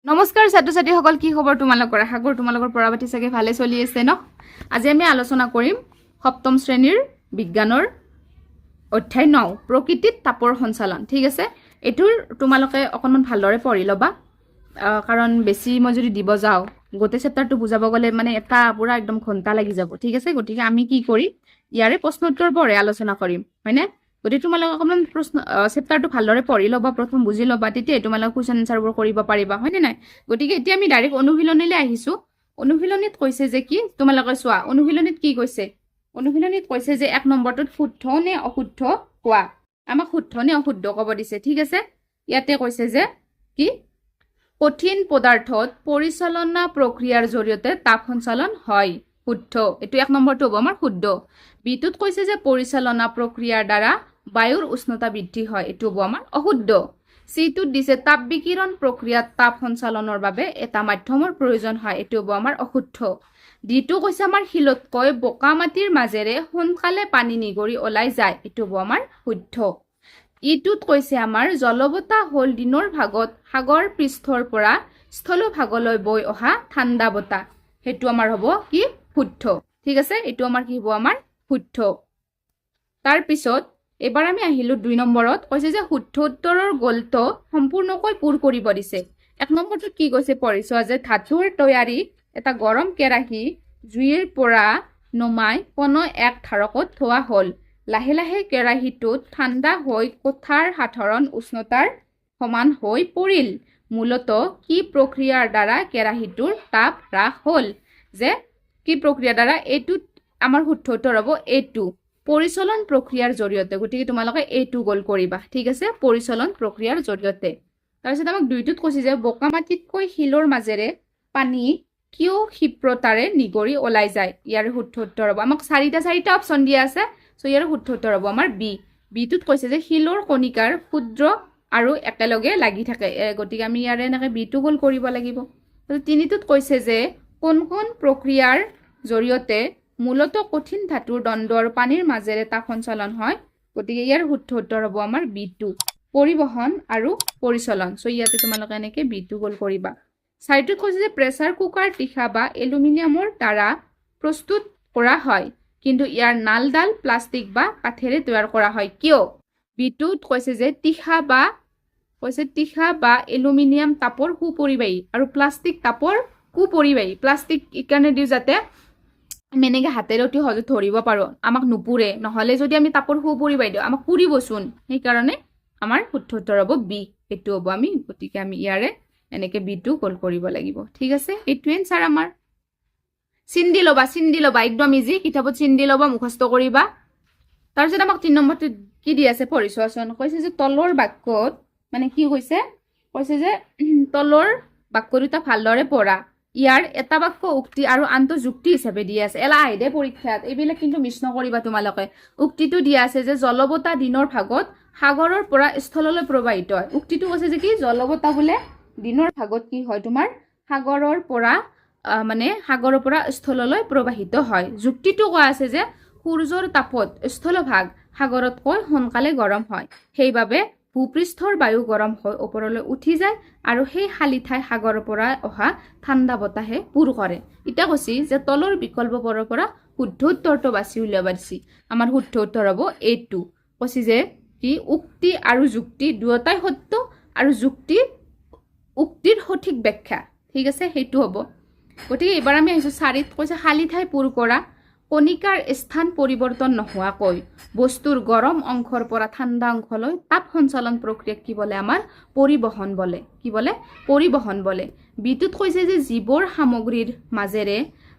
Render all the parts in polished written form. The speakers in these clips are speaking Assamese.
নমস্কাৰ ছাত্ৰ ছাত্ৰীসকল, কি খবৰ তোমালোকৰ? আশা কৰোঁ তোমালোকৰ পঢ়া-পাতি চাগে ভালে চলি আছে ন? আজি আমি আলোচনা কৰিম সপ্তম শ্ৰেণীৰ বিজ্ঞানৰ অধ্যায় 9 প্ৰকৃতিত তাপৰ সঞ্চালন। ঠিক আছে, এটোৰ তোমালোকে অকণমান ভালদৰে পঢ়ি ল'বা, কাৰণ বেছি মই যদি দিব যাওঁ গোটেই চেপ্টাৰটো বুজাব গ'লে মানে এটা পুৰা একদম ঘণ্টা লাগি যাব। ঠিক আছে, গতিকে আমি কি কৰিম, ইয়াৰে প্ৰশ্ন উত্তৰবোৰে আলোচনা কৰিম, হয়নে? গতিকে তোমালোকে অকণমান প্ৰশ্ন চেপ্টাৰটো ভালদৰে পঢ়ি ল'বা, প্ৰথম বুজি ল'বা, তেতিয়া তোমালোকে কুৱেশ্যন এনচাৰবোৰ কৰিব পাৰিবা, হয়নে নাই? গতিকে এতিয়া আমি ডাইৰেক্ট অনুশীলনীলৈ আহিছোঁ। অনুশীলনীত কৈছে যে কি, তোমালোকে চোৱা অনুশীলনীত কি কৈছে। অনুশীলনীত কৈছে যে 1 নম্বৰটোত শুদ্ধ নে অশুদ্ধ কোৱা। আমাক শুদ্ধ নে অশুদ্ধ ক'ব দিছে। ঠিক আছে, ইয়াতে কৈছে যে কি, কঠিন পদাৰ্থত পৰিচালনা প্ৰক্ৰিয়াৰ জৰিয়তে তাপ সঞ্চালন হয়, শুদ্ধ। এইটো 1 নম্বৰটো হ'ব আমাৰ শুদ্ধ। বিটোত কৈছে যে পৰিচালনা প্ৰক্ৰিয়াৰ দ্বাৰা বায়ুৰ উষ্ণতা বৃদ্ধি হয়, এইটো হ'ব আমাৰ অশুদ্ধ। চিটোত দিছে তাপ বিকিৰণ প্ৰক্ৰিয়াত তাপ সঞ্চালনৰ বাবে এটা মাধ্যমৰ প্ৰয়োজন হয়, এইটো হ'ব আমাৰ অশুদ্ধ। ডিটো কৈছে আমাৰ শিলতকৈ বোকা মাটিৰ মাজেৰে সোনকালে পানী নিগৰি ওলাই যায়, এইটো হ'ব আমাৰ শুদ্ধ। ইটোত কৈছে আমাৰ জলবতাহ হ'ল দিনৰ ভাগত সাগৰ পৃষ্ঠৰ পৰা স্থলভাগলৈ বৈ অহা ঠাণ্ডা বতাহ, সেইটো আমাৰ হ'ব কি, শুদ্ধ। ঠিক আছে, এইটো আমাৰ কি হ'ব, আমাৰ শুদ্ধ। তাৰপিছত এবাৰ আমি আহিলোঁ 2 নম্বৰত, কৈছে যে শুদ্ধ উত্তৰৰ গ'লটো সম্পূৰ্ণকৈ পূৰ কৰিব দিছে। 1 নম্বৰটোত কি কৈছে পঢ়ি চোৱা, যে ধাতুৰ তৈয়াৰী এটা গৰম কেৰাহী জুইৰ পৰা নমাই কোনো এক ধাৰকত থোৱা হ'ল। লাহে লাহে কেৰাহীটোত ঠাণ্ডা হৈ কোঠাৰ সাধাৰণ উষ্ণতাৰ সমান হৈ পৰিল। মূলতঃ কি প্ৰক্ৰিয়াৰ দ্বাৰা কেৰাহীটোৰ তাপ হ্ৰাস হ'ল? যে কি প্ৰক্ৰিয়াৰ দ্বাৰা, এইটোত আমাৰ শুদ্ধ উত্তৰ হ'ব এইটো, পৰিচলন প্ৰক্ৰিয়াৰ জৰিয়তে। গতিকে তোমালোকে এইটো গ'ল কৰিবা। ঠিক আছে, পৰিচলন প্ৰক্ৰিয়াৰ জৰিয়তে। তাৰপিছত আমাক 2টোত কৈছে যে বোকা মাটিতকৈ শিলৰ মাজেৰে পানী কিয় ক্ষিপ্ৰতাৰে নিগৰি ওলাই যায়, ইয়াৰ শুদ্ধ উত্তৰ হ'ব। আমাক চাৰিটা অপশ্যন দিয়া আছে, চ' ইয়াৰ শুদ্ধ উত্তৰ হ'ব আমাৰ বি। বিটোত কৈছে যে শিলৰ কণিকাৰ ক্ষুদ্ৰ আৰু একেলগে লাগি থাকে, গতিকে আমি ইয়াৰে এনেকৈ বিটো গ'ল কৰিব লাগিব। 3টোত কৈছে যে কোন কোন প্ৰক্ৰিয়াৰ জৰিয়তে মূলতঃ কঠিন ধাতুৰ দণ্ড আৰু পানীৰ মাজেৰে তাপ সঞ্চালন হয়, গতিকে ইয়াৰ শুদ্ধ উত্তৰ হ'ব আমাৰ বিটো, পৰিবহন আৰু পৰিচলন। চ' ইয়াতে তোমালোকে এনেকৈ বিটো গ'ল কৰিবা। 4টোত কৈছে যে প্ৰেছাৰ কুকাৰ তীখা বা এলুমিনিয়ামৰ দ্বাৰা প্ৰস্তুত কৰা হয়, কিন্তু ইয়াৰ নালডাল প্লাষ্টিক বা কাঠেৰে তৈয়াৰ কৰা হয়, কিয়? বিটোত কৈছে যে তীখা বা এলুমিনিয়াম তাপৰ সুপৰিবাহী আৰু প্লাষ্টিক তাপৰ কুপৰিবাহী। প্লাষ্টিক ইকাৰণে দিওঁ যাতে আমি এনেকৈ হাতেৰে অতি সহজে ধৰিব পাৰোঁ, আমাক নুপুৰে। নহ'লে যদি আমি তাপৰ সুপৰিবাহী দিওঁ আমাক পুৰিবচোন, সেইকাৰণে আমাৰ শুদ্ধ উত্তৰ হ'ব বি, এইটো হ'ব আমি। গতিকে আমি ইয়াৰে এনেকৈ বিটো গ'ল কৰিব লাগিব। ঠিক আছে, এইটো এনচাৰ আমাৰ। চিন দি ল'বা, একদম ইজি। কিতাপত চিন দি ল'বা, মুখস্থ কৰিবা। তাৰপিছত আমাক 3 নম্বৰটো কি দি আছে পঢ়ি চোৱাচোন। কৈছে যে তলৰ বাক্যত মানে কি কৈছে, কৈছে যে তলৰ বাক্য দুটা ভালদৰে পঢ়া, ইয়াৰ এটা বাক্য উক্তি আৰু আনটো যুক্তি হিচাপে দিয়া আছে। এলা আহি দে পৰীক্ষাত, এইবিলাক কিন্তু মিছ নকৰিবা তোমালোকে। উক্তিটো দিয়া আছে যে জলবতাহ দিনৰ ভাগত সাগৰৰ পৰা স্থললৈ প্ৰবাহিত হয়। উক্তিটো কৈছে যে কি, জলবতাহ বোলে দিনৰ ভাগত কি হয়, তোমাৰ সাগৰৰ পৰা স্থললৈ প্ৰবাহিত হয়। যুক্তিটো কোৱা আছে যে সূৰ্যৰ তাপত স্থলভাগ সাগৰতকৈ সোনকালে গৰম হয়, সেইবাবে ভূপৃষ্ঠৰ বায়ু গৰম হৈ ওপৰলৈ উঠি যায় আৰু সেই খালী ঠাই সাগৰৰ পৰা অহা ঠাণ্ডা বতাহে পূৰ কৰে। এতিয়া কৈছি যে তলৰ বিকল্পবোৰৰ পৰা শুদ্ধ উত্তৰটো বাছি উলিয়াব দিছি। আমাৰ শুদ্ধ উত্তৰ হ'ব এইটো। কৈছি যে কি, উক্তি আৰু যুক্তি দুয়োটাই সত্য আৰু উক্তিৰ সঠিক ব্যাখ্যা। ঠিক আছে, সেইটো হ'ব। গতিকে এইবাৰ আমি আহিছোঁ 4ত, কৈছে খালী ঠাই পূৰ কৰা, কণিকাৰ স্থান পৰিৱৰ্তন নোহোৱাকৈ বস্তুৰ গৰম অংশৰ পৰা ঠাণ্ডা অংশলৈ তাপ সঞ্চালন প্ৰক্ৰিয়াক কি বোলে, আমাৰ পৰিবহন বোলে। কি বোলে, পৰিবহন বোলে। বিটোত কৈছে যে যিবোৰ সামগ্ৰীৰ মাজেৰে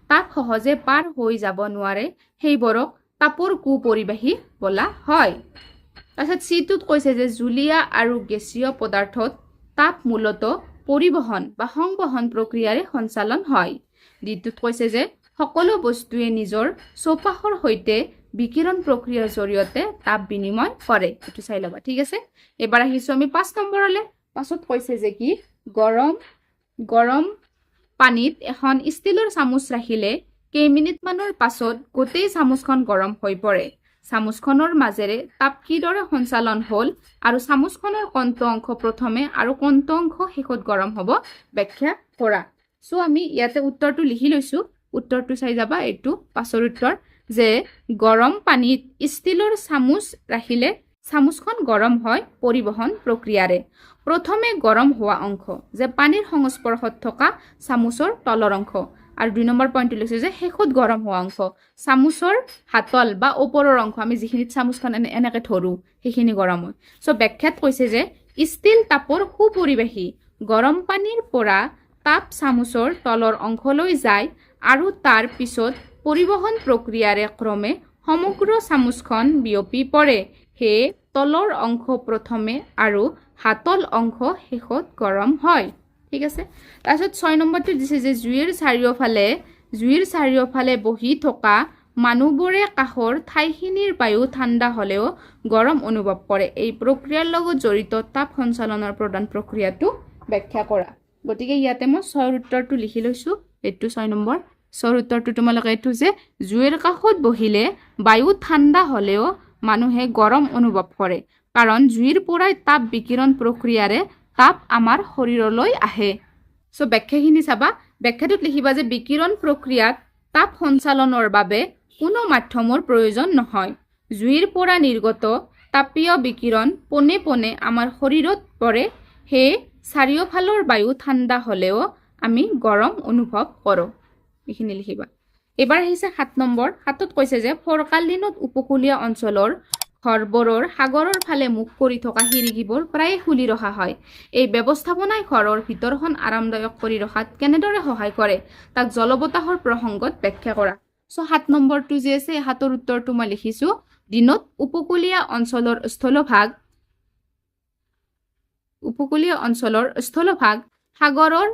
তাপ সহজে পাৰ হৈ যাব নোৱাৰে সেইবোৰক তাপৰ কুপৰিবাহী বোলা হয়। তাৰপিছত চিটোত কৈছে যে জুলীয়া আৰু গেছীয় পদাৰ্থত তাপ মূলতঃ পৰিবহন বা সংবহন প্ৰক্ৰিয়াৰে সঞ্চালন হয়। ডিটোত কৈছে যে সকলো বস্তুৱে নিজৰ চৌপাশৰ সৈতে বিকিৰণ প্ৰক্ৰিয়াৰ জৰিয়তে তাপ বিনিময় কৰে, এইটো চাই ল'বা। ঠিক আছে, এবাৰ আহিছোঁ আমি 5 নম্বৰলৈ। 5ত কৈছে যে কি, গৰম পানীত এখন ষ্টীলৰ চামুচ ৰাখিলে কেইমিনিটমানৰ পাছত গোটেই চামুচখন গৰম হৈ পৰে। চামুচখনৰ মাজেৰে তাপ কিদৰে সঞ্চালন হ'ল আৰু চামুচখনৰ কোনটো অংশ প্ৰথমে আৰু কোনটো অংশ শেষত গৰম হ'ব ব্যাখ্যা কৰা। সো আমি ইয়াতে উত্তৰটো লিখি লৈছো। উত্তৰটো চাই যাবা, এইটো পাছৰ উত্তৰ যে গৰম পানীত ষ্টিলৰ চামুচ ৰাখিলে চামুচখন গৰম হয় পৰিবহন প্ৰক্ৰিয়াৰে। প্ৰথমে গৰম হোৱা অংশ যে পানীৰ সংস্পৰ্শত থকা চামুচৰ তলৰ অংশ, আৰু 2 নম্বৰ পইণ্টটো লৈছে যে শেষত গৰম হোৱা অংশ চামুচৰ হাতল বা ওপৰৰ অংশ, আমি যিখিনিত চামুচখন এনেকে ধৰো সেইখিনি গৰম হয়। সো ব্যাখ্যাত কৈছে যে ষ্টিল তাপৰ সুপৰিবাহী গৰম পানীৰ পৰা তাপ চামুচৰ তলৰ অংশলৈ যায় আৰু তাৰ পিছত পৰিবহন প্ৰক্ৰিয়াৰে ক্ৰমে সমগ্ৰ চামুচখন বিয়পি পৰে। সেয়ে তলৰ অংশ প্ৰথমে আৰু হাতল অংশ শেষত গৰম হয়। ঠিক আছে। তাৰপিছত 6 নম্বৰটো দিছে যে জুইৰ চাৰিওফালে বহি থকা মানুহবোৰে কাষৰ ঠাইখিনিৰ বায়ু ঠাণ্ডা হ'লেও গৰম অনুভৱ কৰে। এই প্ৰক্ৰিয়াৰ লগত জড়িত তাপ সঞ্চালনৰ প্ৰধান প্ৰক্ৰিয়াটো ব্যাখ্যা কৰা। গতিকে ইয়াতে মই 6ৰ উত্তৰটো লিখি লৈছো। এইটো 6 নম্বৰ। 6ৰ উত্তৰটো তোমালোকে এইটো যে জুইৰ কাষত বহিলে বায়ু ঠাণ্ডা হ'লেও মানুহে গৰম অনুভৱ কৰে, কাৰণ জুইৰ পৰাই তাপ বিকিৰণ প্ৰক্ৰিয়াৰে তাপ আমাৰ শৰীৰলৈ আহে। সো ব্যাখ্যাখিনি চাবা। ব্যাখ্যাটোত লিখিবা যে বিকিৰণ প্ৰক্ৰিয়াত তাপ সঞ্চালনৰ বাবে কোনো মাধ্যমৰ প্ৰয়োজন নহয়। জুইৰ পৰা নিৰ্গত তাপীয় বিকিৰণ পোনে পোনে আমাৰ শৰীৰত পৰে। সেয়ে চাৰিওফালৰ বায়ু ঠাণ্ডা হ'লেও আমি গৰম অনুভৱ কৰোঁ। এইখিনি লিখিবা। এবাৰ আহিছে 7 নম্বৰ। 7ত কৈছে যে ফৰকাল দিনত উপকূলীয় অঞ্চলৰ ঘৰবোৰৰ সাগৰৰ ফালে মুখ কৰি থকা খিৰিকীবোৰ প্ৰায়ে খুলি ৰখা হয়। এই ব্যৱস্থাপনাই ঘৰৰ ভিতৰখন আৰামদায়ক কৰি ৰখাত কেনেদৰে সহায় কৰে তাক জলবতাহৰ প্ৰসংগত ব্যাখ্যা কৰা। সো 7 নম্বৰটো যে আছে 7ৰ উত্তৰটো মই লিখিছো। দিনত উপকূলীয় অঞ্চলৰ স্থলভাগ সাগৰৰ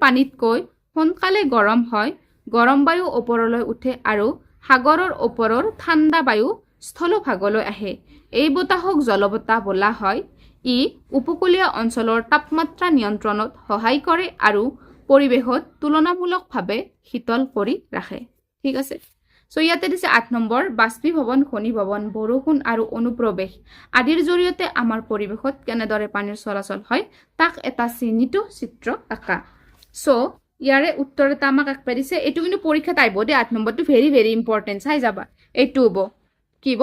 পানীতকৈ সোনকালে গৰম হয়। গৰম বায়ু ওপৰলৈ উঠে আৰু সাগৰৰ ওপৰৰ ঠাণ্ডা বায়ু স্থলভাগলৈ আহে। এই বতাহক জলবতাহ বোলা হয়। ই উপকূলীয় অঞ্চলৰ তাপমাত্ৰা নিয়ন্ত্ৰণত সহায় কৰে আৰু পৰিৱেশত তুলনামূলকভাৱে শীতল কৰি ৰাখে। ঠিক আছে। সো ইয়াতে দিছে 8 নম্বৰ। বাষ্পীভৱন, ঘনীভৱন, বৰষুণ আৰু অনুপ্ৰৱেশ আদিৰ জৰিয়তে আমাৰ পৰিৱেশত কেনেদৰে পানীৰ চলাচল হয় তাক এটা চিহ্নিত চিত্ৰ আঁকা। সো ইয়াৰে উত্তৰ এটা আমাক আঁকবা দিছে। এইটো কিন্তু পৰীক্ষাত আহিব দেই। 8 নম্বৰটো ভেৰি ভেৰি ইম্পৰ্টেণ্ট, চাই যাবা। এইটো হ'ব কি হ'ব?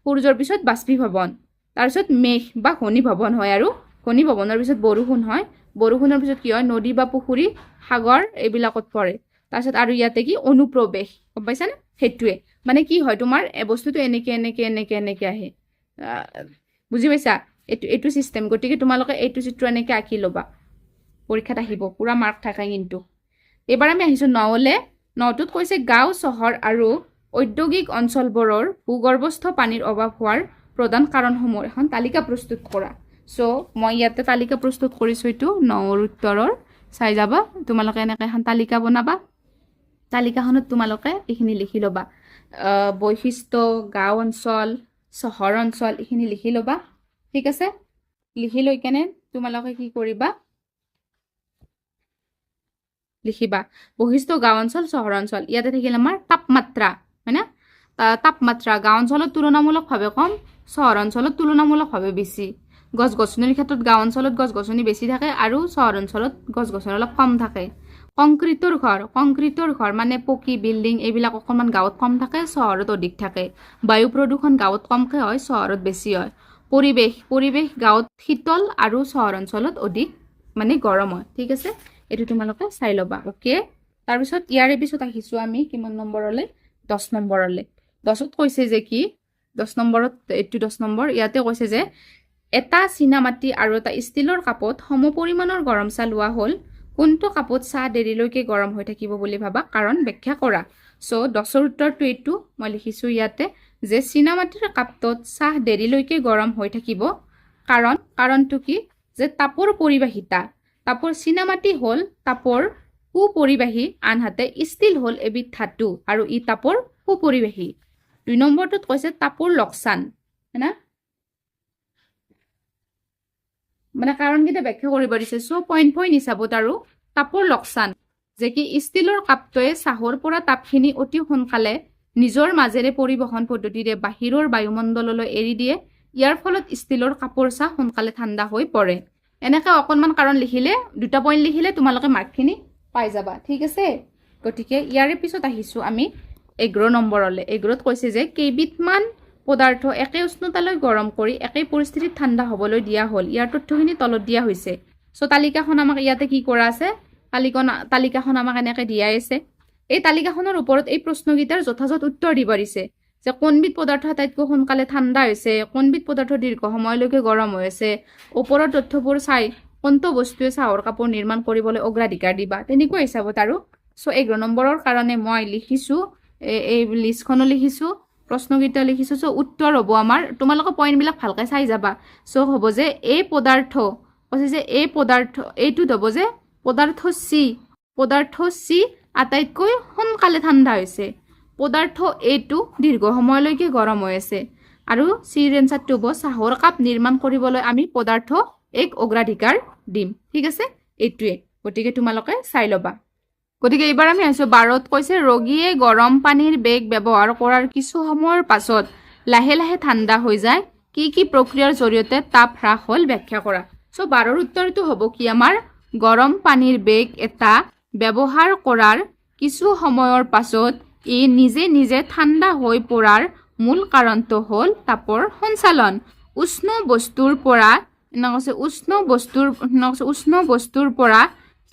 সূৰ্যৰ পিছত বাষ্পীভৱন, তাৰপিছত মেঘ বা ঘনীভৱন হয়, আৰু ঘনীভৱনৰ পিছত বৰষুণ হয়। বৰষুণৰ পিছত কি হয়? নদী বা পুখুৰী, সাগৰ এইবিলাকত পৰে। তাৰপিছত আৰু ইয়াতে কি? অনুপ্ৰৱেশ। গম পাইছানে? সেইটোৱে মানে কি হয়, তোমাৰ বস্তুটো এনেকে আহে। বুজি পাইছা? এইটো চিষ্টেম। গতিকে তোমালোকে এইটো চিত্ৰ এনেকে আঁকি ল'বা, পৰীক্ষাত আহিব, পুৰা মাৰ্ক থাকে কিন্তু। এবাৰ আমি আহিছো 9লৈ। 9টোত কৈছে গাঁও, চহৰ আৰু ঔদ্যোগিক অঞ্চলবোৰৰ ভূগৰ্ভস্থ পানীৰ অভাৱ হোৱাৰ প্ৰধান কাৰণসমূহৰ এখন তালিকা প্ৰস্তুত কৰা। সো মই ইয়াতে তালিকা প্ৰস্তুত কৰিছো। এইটো 9ৰ উত্তৰৰ চাই যাবা। তোমালোকে এনেকৈ এখন তালিকা বনাবা। তালিকাখনত তোমালোকে এইখিনি লিখি ল'বা। বৈশিষ্ট্য, গাঁও অঞ্চল, চহৰ অঞ্চল এইখিনি লিখি ল'বা। ঠিক আছে। লিখি লৈ কেনে তোমালোকে কি কৰিবা? লিখিবা বৈশিষ্ট্য, গাঁও অঞ্চল, চহৰ অঞ্চল। ইয়াতে থাকিল আমাৰ তাপমাত্ৰা, হয় না? তাপমাত্ৰা গাঁও অঞ্চলত তুলনামূলকভাৱে কম, চহৰ অঞ্চলত তুলনামূলকভাৱে বেছি। গছ গছনিৰ ক্ষেত্ৰত গাঁও অঞ্চলত গছ গছনি বেছি থাকে আৰু চহৰ অঞ্চলত গছ গছনি অলপ কম থাকে। কংক্ৰিটৰ ঘৰ মানে পকী বিল্ডিং এইবিলাক অকণমান গাঁৱত কম থাকে, চহৰত অধিক থাকে। বায়ু প্ৰদূষণ গাঁৱত কমকৈ হয়, চহৰত বেছি হয়। পৰিৱেশ গাঁৱত শীতল আৰু চহৰ অঞ্চলত অধিক মানে গৰম হয়। ঠিক আছে। এইটো তোমালোকে চাই ল'বা। অ'কে। তাৰপিছত ইয়াৰে পিছত আহিছো আমি কিমান নম্বৰলৈ? 10 নম্বৰলৈ। 10ত কৈছে যে কি? 10 নম্বৰত এইটো 10 নম্বৰ। ইয়াতে কৈছে যে এটা চীনামাটি আৰু এটা ষ্টিলৰ কাপত সমপৰিমাণৰ গৰম চাহ লোৱা হ'ল। কোনটো কাপত চাহ দেৰিলৈকে গৰম হৈ থাকিব বুলি ভাবা? কাৰণ ব্যাখ্যা কৰা। সো 10ৰ উত্তৰটো এইটো মই লিখিছো ইয়াতে যে চীনামাটিৰ কাপটোত চাহ দেৰিলৈকে গৰম হৈ থাকিব। কাৰণটো কি? যে তাপৰ পৰিবাহিতা। চীনামাটি হ'ল তাপৰ সুপৰিবাহী, আনহাতে ষ্টিল হ'ল এবিধ ধাতু আৰু ই তাপৰ সুপৰিবাহী। 2 নম্বৰটোত কৈছে তাপৰ লোকচান, হয় না? মানে কাৰণকেইটা ব্যাখ্যা কৰিব দিছে। সো পইণ্ট হিচাপত আৰু তাপৰ লোকচান যে কি ষ্টিলৰ কাপটোৱে চাহৰ পৰা তাপখিনি অতি সোনকালে নিজৰ মাজেৰে পৰিবহন পদ্ধতিৰে বাহিৰৰ বায়ুমণ্ডললৈ এৰি দিয়ে। ইয়াৰ ফলত ষ্টিলৰ কাপৰ চাহ সোনকালে ঠাণ্ডা হৈ পৰে। এনেকৈ অকণমান কাৰণ লিখিলে, দুটা পইণ্ট লিখিলে তোমালোকে মাৰ্কখিনি পাই যাবা। ঠিক আছে, গতিকে ইয়াৰে পিছত আহিছোঁ আমি 11 নম্বৰলৈ। 11ত কৈছে যে কেইবিধমান পদাৰ্থ একে উষ্ণতালৈ গৰম কৰি একে পৰিস্থিতিত ঠাণ্ডা হ'বলৈ দিয়া হ'ল। ইয়াৰ তথ্যখিনি তলত দিয়া হৈছে। চ' তালিকাখন আমাক ইয়াতে কি কৰা আছে, তালিকাখন আমাক এনেকৈ দিয়াই আছে। এই তালিকাখনৰ ওপৰত এই প্ৰশ্নকেইটাৰ যথাযথ উত্তৰ দিব দিছে যে কোনবিধ পদাৰ্থ আটাইতকৈ সোনকালে ঠাণ্ডা হৈছে, কোনবিধ পদাৰ্থ দীৰ্ঘ সময়লৈকে গৰম হৈ আছে। ওপৰৰ তথ্যবোৰ চাই কোনটো বস্তুৱে চাহৰ কাপোৰ নিৰ্মাণ কৰিবলৈ অগ্ৰাধিকাৰ দিবা, তেনেকুৱা হিচাপত আৰু। চ' 11 নম্বৰৰ কাৰণে মই লিখিছোঁ, এই লিষ্টখনো লিখিছোঁ, প্ৰশ্নকেইটা লিখিছোঁ। চ' উত্তৰ হ'ব আমাৰ, তোমালোকে পইণ্টবিলাক ভালকৈ চাই যাবা। চ' হ'ব যে এই পদাৰ্থ কৈছে যে এই পদাৰ্থ, এইটোত হ'ব যে পদাৰ্থ চি আটাইতকৈ সোনকালে ঠাণ্ডা হৈছে, পদাৰ্থ এইটো দীৰ্ঘ সময়লৈকে গৰম হৈ আছে, আৰু চিৰ এনচাৰটো হ'ব চাহৰ কাপ নিৰ্মাণ কৰিবলৈ আমি পদাৰ্থ এক অগ্ৰাধিকাৰ দিম। ঠিক আছে, এইটোৱে। গতিকে তোমালোকে চাই ল'বা। গতিকে এইবাৰ আমি আহিছোঁ 12ত কৈছে ৰোগীয়ে গৰম পানীৰ বেগ ব্যৱহাৰ কৰাৰ কিছু সময়ৰ পাছত লাহে লাহে ঠাণ্ডা হৈ যায়, কি কি প্ৰক্ৰিয়াৰ জৰিয়তে তাপ হ্ৰাস হ'ল ব্যাখ্যা কৰা। চ' 12ৰ উত্তৰটো হ'ব কি আমাৰ, গৰম পানীৰ বেগ এটা ব্যৱহাৰ কৰাৰ কিছু সময়ৰ পাছত ই নিজে নিজে ঠাণ্ডা হৈ পৰাৰ মূল কাৰণটো হ'ল তাপৰ সঞ্চালন। উষ্ণ বস্তুৰ পৰা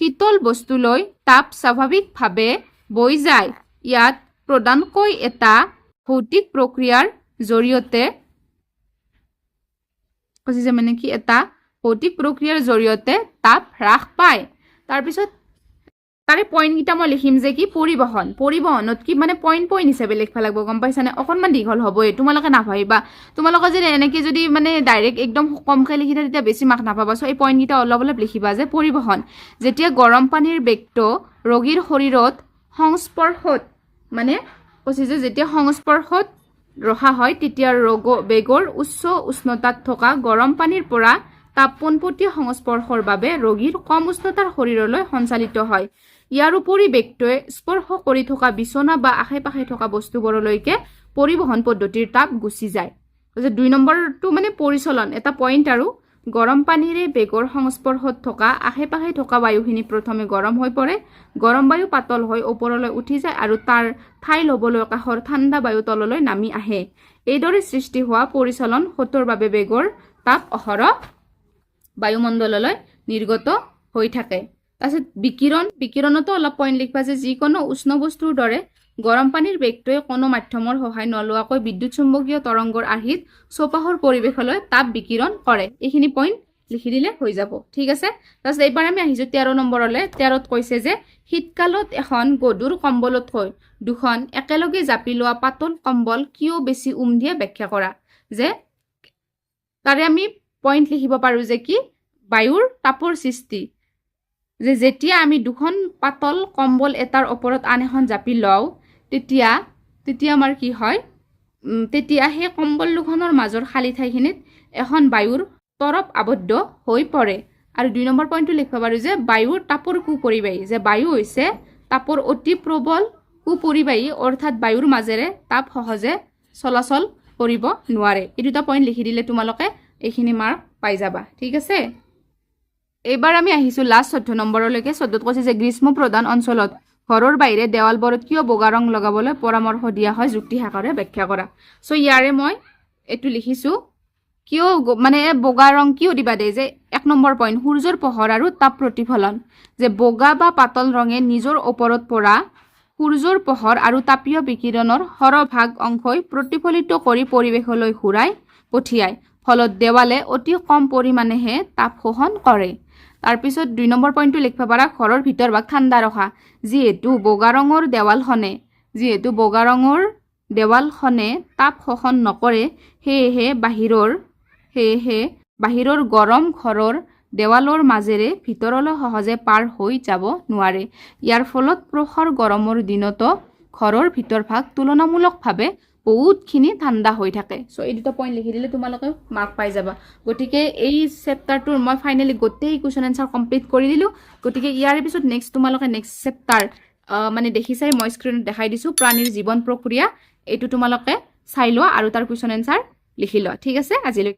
শীতল বস্তুলৈ তাপ স্বাভাৱিকভাৱে বৈ যায়। ইয়াত প্ৰধানকৈ এটা ভৌতিক প্ৰক্ৰিয়াৰ জৰিয়তে তাপ হ্ৰাস পায়। তাৰপিছত তাৰে পইণ্টকেইটা মই লিখিম যে কি পৰিবহনত কি মানে পইণ্ট হিচাপে লিখিব লাগিব, গম পাইছানে? অকণমান দীঘল হ'বই, তোমালোকে নাভাবিবা। তোমালোকে যদি এনেকৈ যদি মানে ডাইৰেক্ট একদম কমকৈ লিখি থাকে তেতিয়া বেছি মাৰ্ক নাপাবা। চ' এই পইণ্টকেইটা অলপ অলপ লিখিবা যে পৰিবহন, যেতিয়া গৰম পানীৰ বেগটো ৰোগীৰ শৰীৰত সংস্পৰ্শত যেতিয়া সংস্পৰ্শত ৰখা হয় তেতিয়া বেগৰ উচ্চ উষ্ণতাত থকা গৰম পানীৰ পৰা তাপ পোনপটীয়া সংস্পৰ্শৰ বাবে ৰোগীৰ কম উষ্ণতাৰ শৰীৰলৈ সঞ্চালিত হয়। ইয়াৰ উপৰি বেগটোৱে স্পৰ্শ কৰি থকা বিচনা বা আশে পাশে থকা বস্তুবোৰলৈকে পৰিবহন পদ্ধতিৰ তাপ গুচি যায়। 2 নম্বৰটো মানে পৰিচলন, এটা পইণ্ট আৰু। গৰম পানীৰে বেগৰ সংস্পৰ্শত থকা আশে পাশে থকা বায়ুখিনি প্ৰথমে গৰম হৈ পৰে। গৰম বায়ু পাতল হৈ ওপৰলৈ উঠি যায় আৰু তাৰ ঠাই ল'বলৈ কাষৰ ঠাণ্ডা বায়ু তললৈ নামি আহে। এইদৰে সৃষ্টি হোৱা পৰিচলন হ্ৰস্বৰ বাবে বেগৰ তাপ অহৰহ বায়ুমণ্ডললৈ নিৰ্গত হৈ থাকে। তাৰপিছত বিকিৰণতো অলপ পইণ্ট লিখিবা যে যিকোনো উষ্ণ বস্তুৰ দৰে গৰম পানীৰ বেগটোৱে কোনো মাধ্যমৰ সহায় নোলোৱাকৈ বিদ্যুৎ চুম্বকীয় তৰংগৰ আৰ্হিত চৌপাশৰ পৰিৱেশলৈ তাপ বিকিৰণ কৰে। এইখিনি পইণ্ট লিখি দিলে হৈ যাব। ঠিক আছে, তাৰপিছত এইবাৰ আমি আহিছোঁ 13 নম্বৰলৈ। 13ত কৈছে যে শীতকালত এখন গধুৰ কম্বলতকৈ দুখন একেলগে জাপি লোৱা পাতল কম্বল কিয় বেছি দিয়ে ব্যাখ্যা কৰা। যে তাৰে আমি পইণ্ট লিখিব পাৰোঁ যে কি বায়ুৰ তাপৰ সৃষ্টি, যে যেতিয়া আমি দুখন পাতল কম্বল এটাৰ ওপৰত আন এখন জাপি লওঁ তেতিয়া আমাৰ কি হয়, তেতিয়া সেই কম্বল দুখনৰ মাজৰ খালী ঠাইখিনিত এখন বায়ুৰ তৰপ আবদ্ধ হৈ পৰে। আৰু 2 নম্বৰ পইণ্টটো লিখিব পাৰোঁ যে বায়ুৰ তাপৰ কুপৰিবাহী, যে বায়ু হৈছে তাপৰ অতি প্ৰবল কুপৰিবাহী, অৰ্থাৎ বায়ুৰ মাজেৰে তাপ সহজে চলাচল কৰিব নোৱাৰে। এই দুটা পইণ্ট লিখি দিলে তোমালোকে এইখিনি মাৰ্ক পাই যাবা। ঠিক আছে, এইবাৰ আমি আহিছোঁ লাষ্ট 14 নম্বৰলৈকে। 14ত কৈছে যে গ্ৰীষ্ম প্ৰধান অঞ্চলত ঘৰৰ বাহিৰে দেৱালবোৰত কিয় বগা ৰং লগাবলৈ পৰামৰ্শ দিয়া হয়, যুক্তি সাকাৰে ব্যাখ্যা কৰা। চ' ইয়াৰে মই এইটো লিখিছোঁ, কিয় মানে বগা ৰং কিয় দিবা দিয়ে, যে 1 নম্বৰ পইণ্ট সূৰ্যৰ পোহৰ আৰু তাপ প্ৰতিফলন, যে বগা বা পাতল ৰঙে নিজৰ ওপৰত পৰা সূৰ্যৰ পোহৰ আৰু তাপীয় বিকিৰণৰ সৰহভাগ অংশই প্ৰতিফলিত কৰি পৰিৱেশলৈ ঘূৰাই পঠিয়ায়, ফলত দেৱালে অতি কম পৰিমাণেহে তাপ শোষণ কৰে। তাৰপিছত 2 নম্বৰ পইণ্টটো লিখিব পাৰা ঘৰৰ ভিতৰভাগ ঠাণ্ডা ৰখা, যিহেতু বগা ৰঙৰ দেৱালখনে তাপ শোষণ নকৰে, সেয়েহে বাহিৰৰ গৰম ঘৰৰ দেৱালৰ মাজেৰে ভিতৰলৈ সহজে পাৰ হৈ যাব নোৱাৰে। ইয়াৰ ফলত প্ৰখৰ গৰমৰ দিনতো ঘৰৰ ভিতৰভাগ তুলনামূলকভাৱে বহুতখিনি ঠাণ্ডা হৈ থাকে সো এই দুটা পইণ্ট লিখি দিলে তোমালোকে মাৰ্ক পাই যাবা গতিকে এই চেপ্টাৰটোৰ মই ফাইনেলি গোটেই কুৱেশ্যন এনচাৰ কমপ্লিট কৰি দিলোঁ গতিকে ইয়াৰ পিছত নেক্সট তোমালোকে নেক্সট চেপ্টাৰ মানে দেখিছাই মই স্ক্ৰীনত দেখাই দিছোঁ প্ৰাণীৰ জীৱন প্ৰক্ৰিয়া এইটো তোমালোকে চাই লোৱা আৰু তাৰ কুৱেশ্যন এনচাৰ লিখি লোৱা ঠিক আছে আজিলৈ